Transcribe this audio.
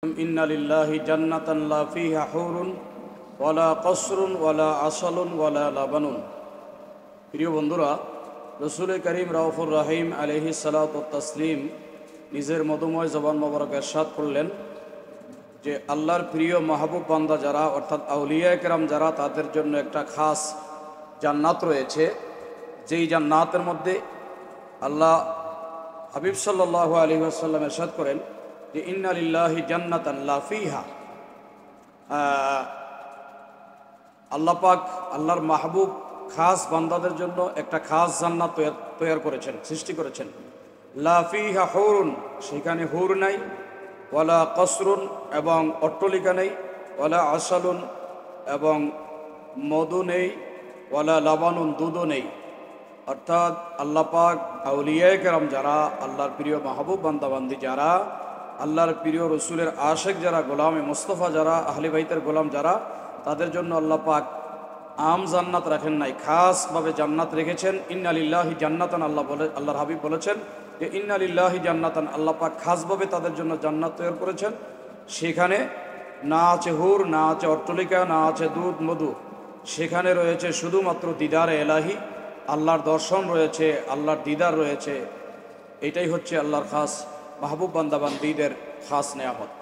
ইন্না লিল্লাহি জান্নাতান লা ফিহা হুরুন ওয়ালা কসরুন ওয়ালা আসালুন ওয়ালা লাবানুন। প্রিয় বন্ধুরা, রসুল করিম রাউফুর রহিম আলাইহিস সালাতু ওয়াত তাসলিম নিজের মধুময় জবান মোবারক ইরশাদ করলেন যে আল্লাহর প্রিয় মাহবুব বান্দা যারা, অর্থাৎ আউলিয়া কেরাম যারা, তাদের জন্য একটা খাস জান্নাত রয়েছে। যেই জান্নাতের মধ্যে আল্লাহ হাবিব সাল্লাল্লাহু আলাইহি ওয়াসাল্লাম ইরশাদ করেন যে ইন্না লিল্লাহি জান্নাতান লা ফিহা, আল্লাহ পাক আল্লাহর মাহবুব খাস বান্দাদের জন্য একটা খাস জান্নাত তৈরি করেছেন, সৃষ্টি করেছেন। লা ফিহা হুরুন, সেখানে হুর নাই, ওয়ালা কসরুন, এবং অট্টলিকা নেই, ওয়ালা আসালুন, এবং মধু নেই, ওয়ালা লাবানুন, দুধও নেই। অর্থাৎ আল্লাহ পাক আউলিয়া কেরাম যারা, আল্লাহর প্রিয় মাহবুব বান্দাবান্দি যারা, আল্লাহর প্রিয় রসুলের আশেক যারা, গোলামে মুস্তফা যারা, আহলে বাইতের গোলাম যারা, তাদের জন্য আল্লাহ পাক আম জান্নাত রাখেন নাই, খাসভাবে জান্নাত রেখেছেন। ইন্না লিল্লাহি জান্নাতান, আল্লাহর হাবিব বলেছেন যে ইন্না লিল্লাহি জান্নাতান, আল্লাহ পাক খাসভাবে তাদের জন্য জান্নাত তৈরি করেছেন। সেখানে না আছে হুর, না আছে অট্টলিকা, না আছে দুধ মধু, সেখানে রয়েছে শুধুমাত্র দিদার এলাহি, আল্লাহর দর্শন রয়েছে, আল্লাহর দিদার রয়েছে। এটাই হচ্ছে আল্লাহর খাস মাহবুব বান্দাবান্দীদের খাস নেয়ামত।